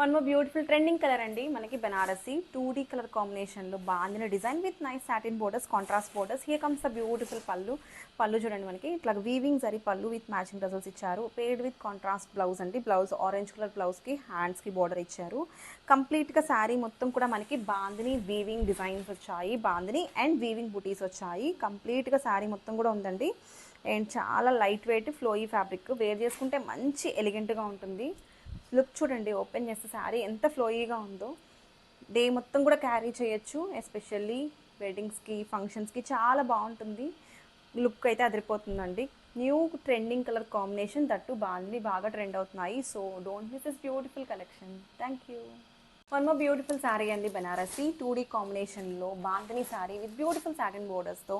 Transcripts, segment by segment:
One more beautiful trending colour అండి మనకి Banarasi 2D colour కాంబినేషన్లో బాగుంది design with nice satin borders contrast borders. Here comes the beautiful pallu చూడండి మనకి ఇట్లా వీవింగ్ జరీ పళ్ళు విత్ మ్యాచింగ్ డజల్స్ ఇచ్చారు. పేడ్ విత్ కాంట్రాస్ట్ బ్లౌజ్ అండి. బ్లౌజ్ ఆరెంజ్ కలర్ బ్లౌజ్కి హ్యాండ్స్కి బోర్డర్ ఇచ్చారు. కంప్లీట్గా శారీ మొత్తం కూడా మనకి బాందిని వీవింగ్ డిజైన్స్ వచ్చాయి. బాందిని అండ్ వీవింగ్ బుటీస్ వచ్చాయి. కంప్లీట్గా శారీ మొత్తం కూడా ఉందండి. అండ్ చాలా light weight flowy fabric, wear చేసుకుంటే మంచి ఎలిగెంట్గా ఉంటుంది. లుక్ చూడండి, ఓపెన్ చేస్తే శారీ ఎంత ఫ్లోయీగా ఉందో. డే మొత్తం కూడా క్యారీ చేయొచ్చు. ఎస్పెషల్లీ వెడ్డింగ్స్కి ఫంక్షన్స్కి చాలా బాగుంటుంది. లుక్ అయితే అదిరిపోతుందండి. New trending colour combination that బాగా ట్రెండ్ అవుతున్నాయి. So don't miss this beautiful collection. Thank you. One more beautiful sari అండి బనారసి 2D కాంబినేషన్లో bandhani sari with beautiful satin బోర్డర్స్తో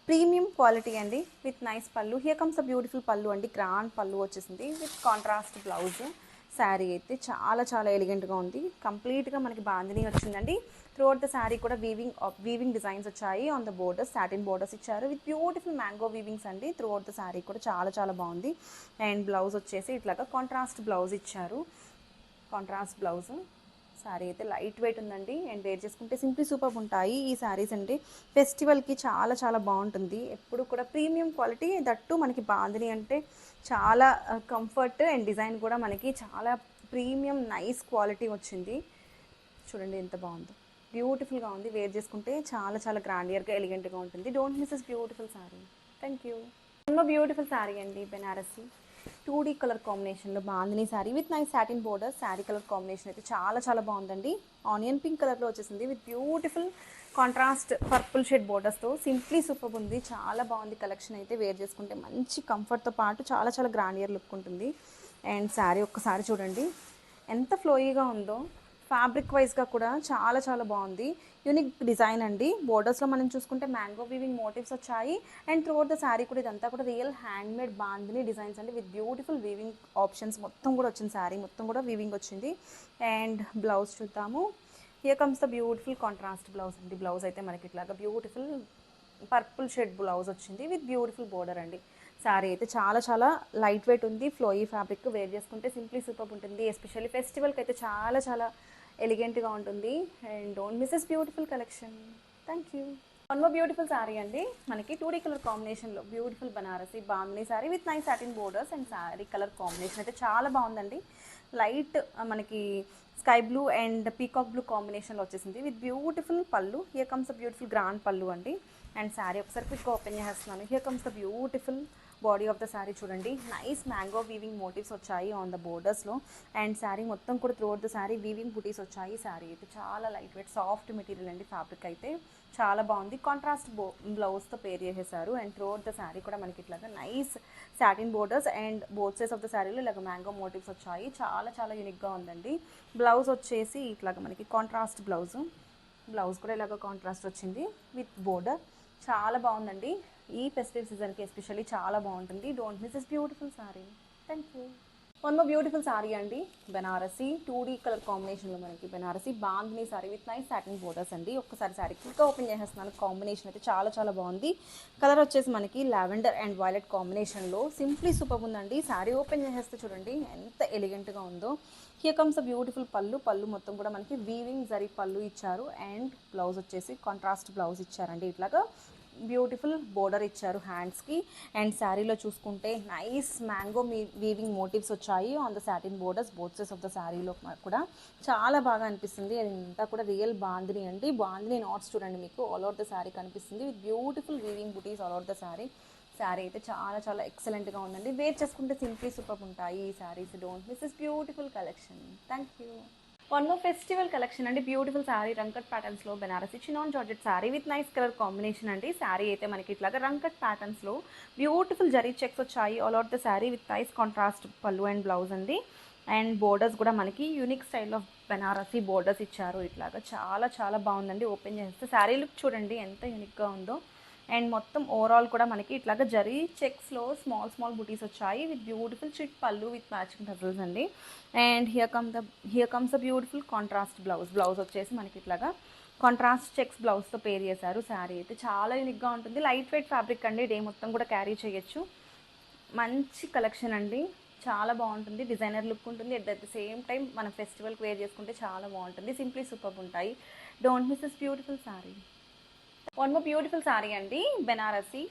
ప్రీమియం క్వాలిటీ అండి with nice pallu. Here comes a beautiful pallu అండి. గ్రాండ్ పళ్ళు వచ్చేసింది విత్ కాంట్రాస్ట్ బ్లౌజ్. శారీ అయితే చాలా ఎలిగెంట్గా ఉంది. కంప్లీట్గా మనకి బాందిని వచ్చిందండి. త్రూఅవుట్ ద శారీ కూడా వీవింగ్ డిజైన్స్ వచ్చాయి. On the borders satin borders ఇచ్చారు విత్ బ్యూటిఫుల్ మ్యాంగో వీవింగ్స్ అండి. త్రూఅవుట్ ద శారీ కూడా చాలా బాగుంది. అండ్ బ్లౌజ్ వచ్చేసి ఇట్లాగా కాంట్రాస్ట్ బ్లౌజ్ ఇచ్చారు. Contrast blouse. శారీ అయితే లైట్ వెయిట్ ఉందండి. అండ్ వేర్ చేసుకుంటే సింప్లీ సూపర్ ఉంటాయి ఈ శారీస్ అండి. ఫెస్టివల్కి చాలా బాగుంటుంది. ఎప్పుడు కూడా ప్రీమియం క్వాలిటీ దట్టు మనకి బాందిని అంటే చాలా కంఫర్ట్ అండ్ డిజైన్ కూడా మనకి చాలా ప్రీమియం నైస్ క్వాలిటీ వచ్చింది. చూడండి ఎంత బాగుందో, బ్యూటిఫుల్గా ఉంది. వేర్ చేసుకుంటే చాలా గ్రాండియర్గా ఎలిగెంట్గా ఉంటుంది. Don't miss this beautiful sari. Thank you. ఎన్నో బ్యూటిఫుల్ శారీ అండి బెనారసి 2D కలర్ కాంబినేషన్లో bandhani sari with nice satin border. Sari colour combination అయితే చాలా బాగుందండి. ఆనియన్ పింక్ కలర్లో వచ్చేసింది with beautiful contrast purple shade బోర్డర్స్తో సింప్లీ సూపర్ ఉంది. చాలా బాగుంది కలెక్షన్ అయితే. వేర్ చేసుకుంటే మంచి కంఫర్ట్తో పాటు చాలా గ్రాండియర్ లుక్ ఉంటుంది. అండ్ శారీ ఒక్కసారి చూడండి ఎంత ఫ్లోయీగా ఉందో. ఫ్యాబ్రిక్ వైజ్గా కూడా చాలా బాగుంది. యూనిక్ డిజైన్ అండి. బోర్డర్స్లో మనం చూసుకుంటే మ్యాంగో వీవింగ్ మోటివ్స్ వచ్చాయి. అండ్ త్రూఅవుట్ ద శారీ కూడా ఇదంతా కూడా రియల్ హ్యాండ్మేడ్ బాందిని డిజైన్స్ అండి విత్ బ్యూటిఫుల్ వీవింగ్ ఆప్షన్స్ మొత్తం కూడా వచ్చింది. శారీ మొత్తం కూడా వీవింగ్ వచ్చింది. అండ్ బ్లౌజ్ చూద్దాము. Here comes the beautiful contrast blouse అండి. బ్లౌజ్ అయితే మనకి ఇట్లాగా బ్యూటిఫుల్ పర్పుల్ షేడ్ బ్లౌజ్ వచ్చింది విత్ బ్యూటిఫుల్ బోర్డర్ అండి. శారీ అయితే చాలా లైట్ వెయిట్ ఉంది. ఫ్లోయీ ఫ్యాబ్రిక్, వేర్ చేసుకుంటే సింప్లీ సూపర్ ఉంటుంది. ఎస్పెషల్లీ ఫెస్టివల్కి అయితే చాలా ఎలిగెంట్గా ఉంటుంది. And don't miss this beautiful collection. Thank you. One more beautiful sari అండి మనకి 2D కలర్ కాంబినేషన్లో beautiful Banarasi bandhani sari with nice satin borders. And sari colour combination అయితే చాలా బాగుందండి. లైట్ మనకి sky blue and peacock blue కాంబినేషన్లో వచ్చేసింది విత్ బ్యూటిఫుల్ పళ్ళు. Here comes the beautiful grand పళ్ళు అండి. అండ్ శారీ ఒకసారి క్విక్గా ఓపెన్ చేస్తున్నాను. Here comes the beautiful body of the sari చూడండి. నైస్ మ్యాంగో వీవింగ్ మోటివ్స్ వచ్చాయి ఆన్ ద బోర్డర్స్లో. అండ్ శారీ మొత్తం కూడా త్రూఅవుట్ ద శారీ వీవింగ్ బుటీస్ వచ్చాయి. శారీ అయితే చాలా లైట్ వెయిట్ సాఫ్ట్ మెటీరియల్ అండి. ఫ్యాబ్రిక్ అయితే చాలా బాగుంది. కాంట్రాస్ట్ బ్లౌజ్తో పేర్ చేసేసారు. అండ్ త్రూఅవుట్ ద శారీ కూడా మనకి ఇట్లాగా nice satin borders and both sides of the శారీలో ఇలాగ మ్యాంగో మోటివ్స్ వచ్చాయి. చాలా యూనిక్గా ఉందండి. బ్లౌజ్ వచ్చేసి ఇట్లాగ మనకి కాంట్రాస్ట్ బ్లౌజ్ కూడా ఇలాగ కాంట్రాస్ట్ వచ్చింది విత్ బోర్డర్. చాలా బాగుందండి. ఈ ఫెస్టివ్ సీజన్కి ఎస్పెషల్లీ చాలా బాగుంటుంది. Don't miss this beautiful sari. Thank you. One more beautiful sari అండి బనారసి 2D కలర్ కాంబినేషన్లో మనకి Banarasi bandhani sari with nice satin borders అండి. ఒక్కసారి శారీ క్విక్గా ఓపెన్ చేసేస్తున్నాను. కాంబినేషన్ అయితే చాలా బాగుంది. కలర్ వచ్చేసి మనకి లావెండర్ అండ్ వైలెట్ కాంబినేషన్లో సింప్లీ సూపర్ ఉందండి. శారీ ఓపెన్ చేసేస్తే చూడండి ఎంత ఎలిగెంట్గా ఉందో. హియర్ కమ్స్ అ బ్యూటిఫుల్ పళ్ళు మొత్తం కూడా మనకి వీవింగ్ జరీ పళ్ళు ఇచ్చారు. అండ్ బ్లౌజ్ వచ్చేసి కాంట్రాస్ట్ బ్లౌజ్ ఇచ్చారండి. ఇట్లాగా బ్యూటిఫుల్ బోర్డర్ ఇచ్చారు హ్యాండ్స్కి. అండ్ శారీలో చూసుకుంటే నైస్ మ్యాంగో వీవింగ్ మోటివ్స్ వచ్చాయి on the satin borders both sides of the శారీలో కూడా చాలా బాగా అనిపిస్తుంది. అదంతా కూడా రియల్ బాందిని అండి. బాందిని నాట్స్ చూడండి మీకు ఆల్ ఓవర్ ద శారీ కనిపిస్తుంది with beautiful weaving buttis all over the sari. Sari అయితే చాలా ఎక్సలెంట్గా ఉందండి. వేర్ చేసుకుంటే సింప్లీ సూపర్ ఉంటాయి ఈ saris. Don't miss this beautiful collection. Thank you. One more festival collection అండి. బ్యూటిఫుల్ శారీ రంకట్ ప్యాటర్న్స్లో Banarasi chinon georgette sari with nice colour combination అండి. శారీ అయితే మనకి ఇట్లాగా రంకట్ ప్యాటర్న్స్లో బ్యూటిఫుల్ జరీ చెక్స్ వచ్చాయి all over the sari with nice contrast pallu and blouse అండి. అండ్ బోర్డర్స్ కూడా మనకి unique style of Banarasi borders ఇచ్చారు. ఇట్లాగా చాలా బాగుందండి. ఓపెన్ చేస్తే శారీ లుక్ చూడండి ఎంత యూనిక్గా ఉందో. అండ్ మొత్తం ఓవరాల్ కూడా మనకి ఇట్లాగా జరీ చెక్స్లో స్మాల్ బుటీస్ వచ్చాయి విత్ బ్యూటిఫుల్ చిట్ పళ్ళు విత్ మ్యాచింగ్ టజల్స్ అండి. And here comes the beautiful contrast blouse వచ్చేసి మనకి ఇట్లాగా కాంట్రాస్ట్ చెక్స్ బ్లౌజ్తో పేర్ చేశారు. శారీ అయితే చాలా యూనిక్గా ఉంటుంది. లైట్ వెయిట్ ఫ్యాబ్రిక్ అండి. డే మొత్తం కూడా క్యారీ చేయొచ్చు. మంచి కలెక్షన్ అండి. చాలా బాగుంటుంది, డిజైనర్ లుక్ ఉంటుంది. అట్ ద సేమ్ టైం మనం ఫెస్టివల్కి వేర్ చేసుకుంటే చాలా బాగుంటుంది. సింప్లీ సూపర్ ఉంటాయి. Don't miss this beautiful sari. One more beautiful sari అండి, బెనారసి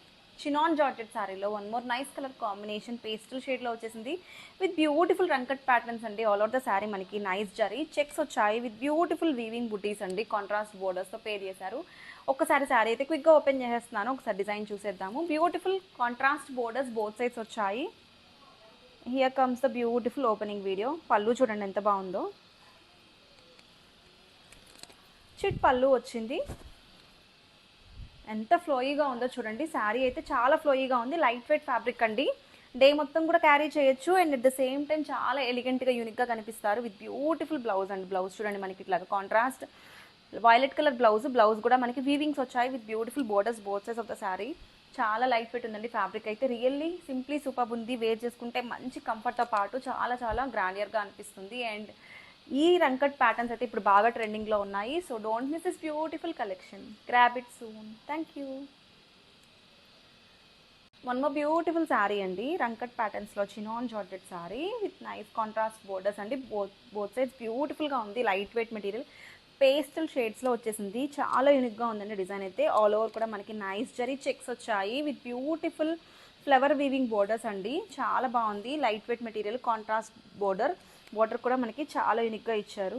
చినాన్ జార్జెట్ శారీలో one more nice colour combination pastel షేడ్లో వచ్చేసింది విత్ బ్యూటిఫుల్ రంకట్ ప్యాటర్న్స్ అండి. ఆల్ ఓవర్ ద శారీ మనకి నైస్ జరీ చెక్స్ వచ్చాయి విత్ బ్యూటిఫుల్ వీవింగ్ బుటీస్ అండి. కాంట్రాస్ట్ బోర్డర్స్తో పేర్ చేశారు. ఒక్కసారి శారీ అయితే క్విక్గా ఓపెన్ చేసేస్తున్నాను, ఒకసారి డిజైన్ చూసేద్దాము. Beautiful contrast borders both sides వచ్చాయి. Here comes the beautiful opening video. Pallu చూడండి ఎంత బాగుందో, చిట్ పళ్ళు వచ్చింది. ఎంత ఫ్లోయీగా ఉందో చూడండి. శారీ అయితే చాలా ఫ్లోయీగా ఉంది. లైట్ వెయిట్ ఫ్యాబ్రిక్ అండి. డే మొత్తం కూడా క్యారీ చేయొచ్చు and at the same time చాలా ఎలిగెంట్గా యూనిక్గా కనిపిస్తారు విత్ బ్యూటిఫుల్ బ్లౌజ్ అండి. బ్లౌజ్ చూడండి మనకి ఇట్లాగా కాంట్రాస్ట్ వైలెట్ కలర్ బ్లౌజ్ కూడా మనకి వీవింగ్స్ వచ్చాయి with beautiful borders both sides of the sari. చాలా లైట్ వెయిట్ ఉందండి. ఫ్యాబ్రిక్ అయితే రియల్లీ సింప్లీ సూపర్ ఉంది. వేర్ చేసుకుంటే మంచి కంఫర్ట్తో పాటు చాలా చాలా గ్రాండియర్గా అనిపిస్తుంది. అండ్ ఈ రంకట్ ప్యాటర్న్స్ అయితే ఇప్పుడు బాగా ట్రెండింగ్లో ఉన్నాయి. So don't miss this beautiful collection. Grab it soon. Thank you. One more beautiful sari అండి, రంకట్ ప్యాటర్న్స్లో chinon georgette sari with nice contrast borders అండి. బోత్ సైడ్స్ బ్యూటిఫుల్గా ఉంది. లైట్ వెయిట్ మెటీరియల్ పేస్టల్ షేడ్స్లో వచ్చేసింది. చాలా యూనిక్గా ఉందండి డిజైన్ అయితే. ఆల్ ఓవర్ కూడా మనకి నైస్ జరీ చెక్స్ వచ్చాయి with beautiful flower weaving borders అండి. చాలా బాగుంది. Light weight material contrast border కూడా మనకి చాలా యూనిక్గా ఇచ్చారు.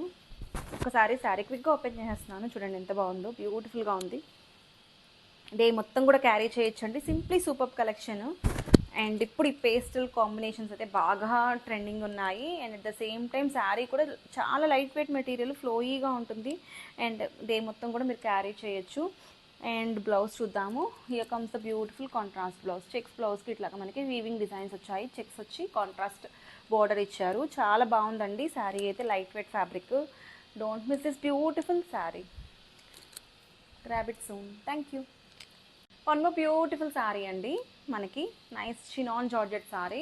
ఒకసారి శారీ క్విక్గా ఓపెన్ చేసేస్తున్నాను. చూడండి ఎంత బాగుందో, బ్యూటిఫుల్గా ఉంది. డే మొత్తం కూడా క్యారీ చేయొచ్చండి. Simply super collection. అండ్ ఇప్పుడు ఈ పేస్టల్ కాంబినేషన్స్ అయితే బాగా ట్రెండింగ్ ఉన్నాయి. And at the same time sari కూడా చాలా లైట్ వెయిట్ మెటీరియల్ ఫ్లోయీగా ఉంటుంది. అండ్ డే మొత్తం కూడా మీరు క్యారీ చేయొచ్చు. అండ్ బ్లౌజ్ చూద్దాము. Here comes the beautiful contrast blouse. Checks బ్లౌజ్కి ఇట్లాగా మనకి వీవింగ్ డిజైన్స్ వచ్చాయి. చెక్స్ వచ్చి కాంట్రాస్ట్ బోర్డర్ ఇచ్చారు. చాలా బాగుందండి శారీ అయితే. Light weight fabric. Don't miss this beautiful sari. Grab it soon. Thank you. One more beautiful sari అండి, మనకి nice chinon georgette sari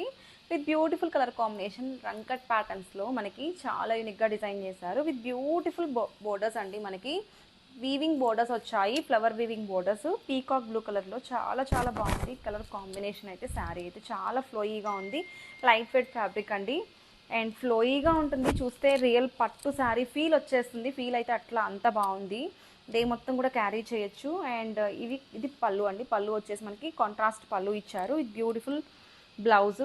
with beautiful colour combination rangkat ప్యాటర్న్స్లో మనకి చాలా యూనిక్గా డిజైన్ చేశారు విత్ బ్యూటిఫుల్ బోర్డర్స్ అండి. మనకి వీవింగ్ బోర్డర్స్ వచ్చాయి, flower weaving borders peacock blue కలర్లో. చాలా చాలా బాగుంది కలర్ కాంబినేషన్ అయితే. శారీ అయితే చాలా ఫ్లోయీగా ఉంది. లైట్ వెయిట్ ఫ్యాబ్రిక్ అండి అండ్ ఫ్లోయీగా ఉంటుంది. చూస్తే రియల్ పట్టు శారీ ఫీల్ వచ్చేస్తుంది. ఫీల్ అయితే అట్లా అంత బాగుంది. డే మొత్తం కూడా క్యారీ చేయొచ్చు. అండ్ ఇది పళ్ళు అండి. పళ్ళు వచ్చేసి మనకి కాంట్రాస్ట్ పళ్ళు ఇచ్చారు విత్ బ్యూటిఫుల్ బ్లౌజ్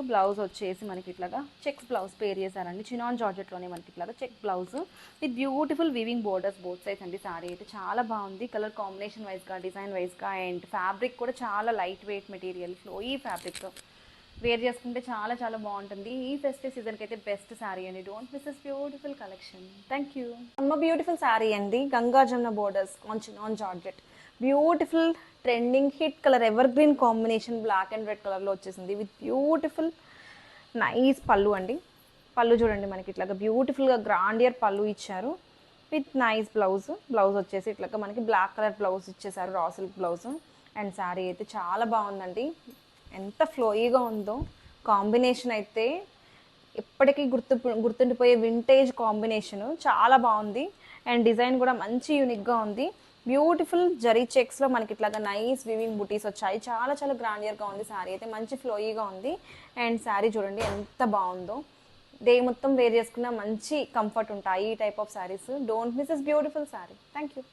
వచ్చేసి మనకి ఇట్లాగా చెక్స్ బ్లౌజ్ పేర్ చేశారండి. చినాన్ జార్జెట్లోనే మనకి ఇట్లాగా check blouse with beautiful weaving borders both sides అండి. శారీ అయితే చాలా బాగుంది కలర్ కాంబినేషన్ వైజ్గా, డిజైన్ వైజ్గా. అండ్ ఫ్యాబ్రిక్ కూడా చాలా light weight material flowy fabric. Wear చేసుకుంటే చాలా చాలా బాగుంటుంది. ఈ ఫెస్టివ్ సీజన్కి అయితే బెస్ట్ శారీ అండి. Don't miss this beautiful collection. Thank you. అమ్మ బ్యూటిఫుల్ శారీ అండి, Ganga Jamuna borders on georgette. Beautiful trending hit colour evergreen combination black and red కలర్లో వచ్చేసింది విత్ బ్యూటిఫుల్ నైస్ పళ్ళు అండి. పళ్ళు చూడండి మనకి ఇట్లాగా బ్యూటిఫుల్గా గ్రాండియర్ పళ్ళు ఇచ్చారు విత్ నైస్ బ్లౌజ్ వచ్చేసి ఇట్లాగా మనకి బ్లాక్ కలర్ బ్లౌజ్ ఇచ్చేసారు, raw silk blouse. And sari అయితే చాలా బాగుందండి. ఎంత ఫ్లోయీగా ఉందో కాంబినేషన్ అయితే. ఎప్పటికీ గుర్తుండిపోయే వింటేజ్ కాంబినేషను. చాలా బాగుంది. అండ్ డిజైన్ కూడా మంచి యూనిక్గా ఉంది. బ్యూటిఫుల్ జరీ చెక్స్లో మనకి ఇట్లాగా నైస్ వివింగ్ బుటీస్ వచ్చాయి. చాలా చాలా గ్రాండియర్గా ఉంది శారీ అయితే. మంచి ఫ్లోయీగా ఉంది. అండ్ శారీ చూడండి ఎంత బాగుందో. డే మొత్తం వేర్ చేసుకున్న మంచి కంఫర్ట్ ఉంటాయి ఈ type of saris. Don't miss this beautiful sari. Thank you.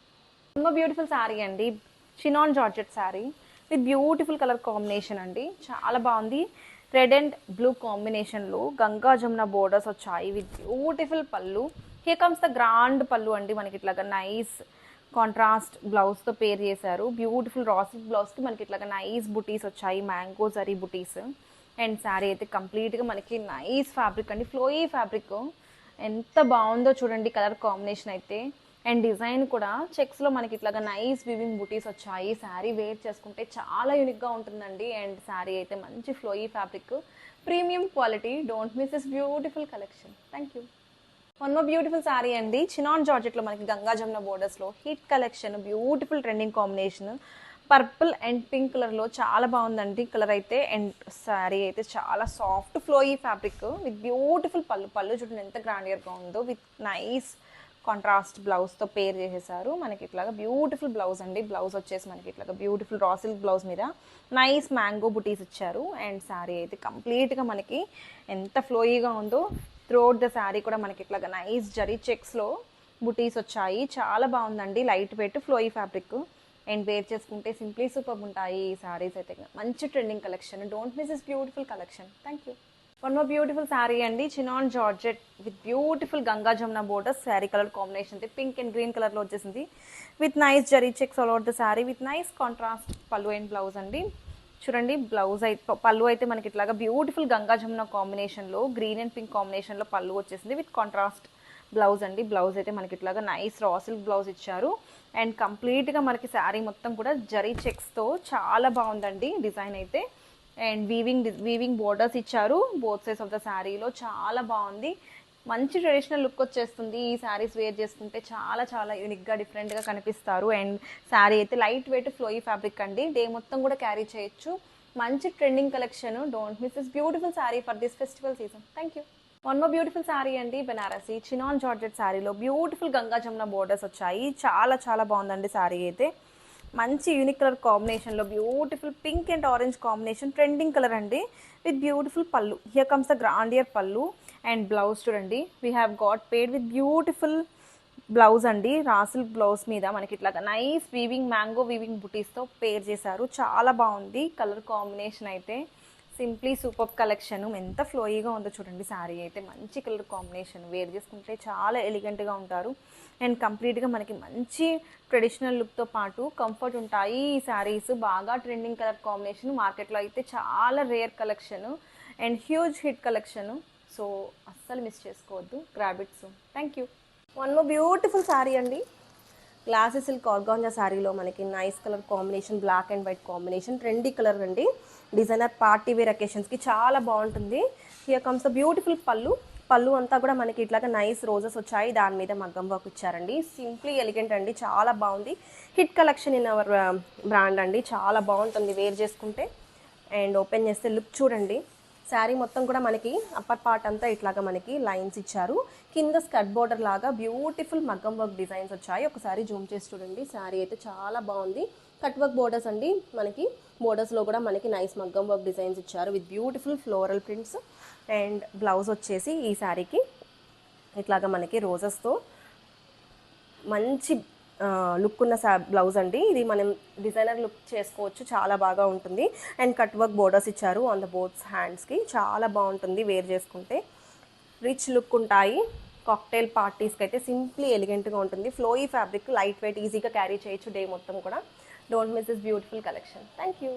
ఇంకో బ్యూటిఫుల్ శారీ అండి, chinon georgette sari with beautiful colour combination అండి. చాలా బాగుంది. రెడ్ అండ్ బ్లూ కాంబినేషన్లో గంగా జమున బోర్డర్స్ వచ్చాయి విత్ బ్యూటిఫుల్ పళ్ళు. హియర్ కమ్స్ ద గ్రాండ్ పళ్ళు అండి. మనకి ఇట్లాగా నైస్ కాంట్రాస్ట్ బ్లౌజ్తో పేర్ చేశారు. బ్యూటిఫుల్ రాసిక్ బ్లౌజ్కి మనకి ఇట్లాగా నైస్ బుటీస్ వచ్చాయి, mango zari buttis. And sari అయితే కంప్లీట్గా మనకి నైస్ ఫ్యాబ్రిక్ అండి, ఫ్లోయీ ఫ్యాబ్రిక్. ఎంత బాగుందో చూడండి కలర్ కాంబినేషన్ అయితే. అండ్ డిజైన్ కూడా చెక్స్లో మనకి ఇట్లాగా నైస్ వివింగ్ బుటీస్ వచ్చాయి. శారీ వేర్ చేసుకుంటే చాలా యూనిక్గా ఉంటుందండి. అండ్ శారీ అయితే మంచి flowy fabric, premium quality. Don't miss this beautiful collection. Thank you. One more beautiful sari అండి, చినాన్ జార్జెట్లో మనకి గంగా జమున బోర్డర్స్లో hit collection. Beautiful trending combination purple and pink కలర్లో. చాలా బాగుందండి కలర్ అయితే. అండ్ శారీ అయితే చాలా soft flowy fabric with beautiful pallu చూడండి ఎంత గ్రాండియర్గా ఉందో విత్ నైస్ కాంట్రాస్ట్ బ్లౌజ్తో పేర్ చేసేసారు. మనకి ఇట్లాగా బ్యూటిఫుల్ బ్లౌజ్ అండి. బ్లౌజ్ వచ్చేసి మనకి ఇట్లాగా బ్యూటిఫుల్ రా సిల్క్ బ్లౌజ్ మీద నైస్ మ్యాంగో బుటీస్ ఇచ్చారు. అండ్ శారీ అయితే కంప్లీట్గా మనకి ఎంత ఫ్లోయీగా ఉందో, త్రూఅవుట్ ద శారీ కూడా మనకి ఇట్లాగా నైస్ జరీ చెక్స్లో బుటీస్ వచ్చాయి. చాలా బాగుందండి. Light weight flowy fabric and wear చేసుకుంటే సింప్లీ సూపర్ ఉంటాయి ఈ శారీస్ అయితే. మంచి trending collection. Don't miss this beautiful collection. Thank you. One more beautiful sari అండి. Chinon georgette with beautiful Ganga Jamuna borders. Sari colour combination అయితే పింక్ అండ్ గ్రీన్ కలర్లో వచ్చేసింది. With nice zari checks all over the sari with nice contrast pallu and blouse అండి. చూడండి blouse అయితే, పళ్ళు అయితే మనకి ఇట్లాగా బ్యూటిఫుల్ గంగా జమున కాంబినేషన్లో గ్రీన్ అండ్ పింక్ కాంబినేషన్లో పళ్ళు వచ్చేసింది విత్ కాంట్రాస్ట్ బ్లౌజ్ అండి. బ్లౌజ్ అయితే మనకి ఇట్లాగా నైస్ రా సిల్క్ బ్లౌజ్ ఇచ్చారు. అండ్ కంప్లీట్గా మనకి శారీ మొత్తం కూడా జరీ చెక్స్తో చాలా బాగుందండి డిజైన్ అయితే. అండ్ వీవింగ్ బోర్డర్స్ ఇచ్చారు బోత్ సైడ్స్ ఆఫ్ ద శారీలో. చాలా బాగుంది. మంచి ట్రెడిషనల్ లుక్ వచ్చేస్తుంది. ఈ శారీస్ వేర్ చేసుకుంటే చాలా చాలా యూనిక్గా డిఫరెంట్గా కనిపిస్తారు. అండ్ శారీ అయితే లైట్ వెయిట్ ఫ్లోయీ ఫ్యాబ్రిక్ అండి. డే మొత్తం కూడా క్యారీ చేయొచ్చు. మంచి trending collection. Don't miss this beautiful sari for this festival season. Thank you. One more beautiful sari అండి. బెనారసి చినాన్ జార్జెట్ శారీలో బ్యూటిఫుల్ గంగా జమున బోర్డర్స్ వచ్చాయి. చాలా చాలా బాగుందండి శారీ అయితే. మంచి యూనిక్ కలర్ కాంబినేషన్లో beautiful pink and orange combination trending colour అండి. విత్ బ్యూటిఫుల్ పళ్ళు. హియర్ కమ్స్ ద గ్రాండియర్ పళ్ళు అండ్ బ్లౌజ్ చూడండి. We have got paid with beautiful blouse అండి. రా సిల్క్ బ్లౌజ్ మీద మనకి ఇట్లాగా నైస్ మ్యాంగో వీవింగ్ బుటీస్తో పేర్ చేశారు. చాలా బాగుంది కలర్ కాంబినేషన్ అయితే. Simply super collection. ఎంత ఫ్లోయీగా ఉందో చూడండి శారీ అయితే. మంచి కలర్ కాంబినేషన్. వేర్ చేసుకుంటే చాలా ఎలిగెంట్గా ఉంటారు. అండ్ కంప్లీట్గా మనకి మంచి ట్రెడిషనల్ లుక్తో పాటు కంఫర్ట్ ఉంటాయి ఈ శారీస్. బాగా ట్రెండింగ్ కలర్ కాంబినేషన్. మార్కెట్లో అయితే చాలా rare collection and huge hit collection. So అస్సలు మిస్ చేసుకోవద్దు. Grab it soon. Thank you. One more beautiful sari అండి. గ్లాసీ సిల్క్ ఆర్గాంజా శారీలో మనకి nice colour combination, black and white combination, trendy colour అండి. Designer party wear అకేషన్స్కి చాలా బాగుంటుంది. Here comes the beautiful పళ్ళు. పళ్ళు అంతా కూడా మనకి ఇట్లాగా నైస్ రోజెస్ వచ్చాయి. దాని మీద మగ్గం వర్క్ ఇచ్చారండి. సింప్లీ ఎలిగెంట్ అండి. చాలా బాగుంది. Hit collection in our brand అండి. చాలా బాగుంటుంది వేర్ చేసుకుంటే. అండ్ ఓపెన్ చేస్తే లుక్ చూడండి. శారీ మొత్తం కూడా మనకి అప్పర్ పార్ట్ అంతా ఇట్లాగా మనకి లైన్స్ ఇచ్చారు. కింద స్కర్ట్ బోర్డర్ లాగా బ్యూటిఫుల్ మగ్గం వర్క్ డిజైన్స్ వచ్చాయి. ఒకసారి జూమ్ చేసి చూడండి. శారీ అయితే చాలా బాగుంది. కట్ వర్క్ బోర్డర్స్ అండి. మనకి బోర్డర్స్లో కూడా మనకి నైస్ మగ్గం వర్క్ డిజైన్స్ ఇచ్చారు with beautiful floral prints. And blouse వచ్చేసి ఈ శారీకి ఇట్లాగా మనకి రోజెస్తో మంచి లుక్ ఉన్న బ్లౌజ్ అండి. ఇది మనం డిజైనర్ లుక్ చేసుకోవచ్చు. చాలా బాగా ఉంటుంది. అండ్ కట్ వర్క్ బోర్డర్స్ ఇచ్చారు ఆన్ ద బోత్స్ హ్యాండ్స్కి. చాలా బాగుంటుంది వేర్ చేసుకుంటే. రిచ్ లుక్ ఉంటాయి. కాక్టైల్ పార్టీస్కి అయితే సింప్లీ ఎలిగెంట్గా ఉంటుంది. ఫ్లోయీ ఫ్యాబ్రిక్, లైట్ వెయిట్, ఈజీగా క్యారీ చేయొచ్చు డే మొత్తం కూడా. Don't miss this beautiful collection. Thank you.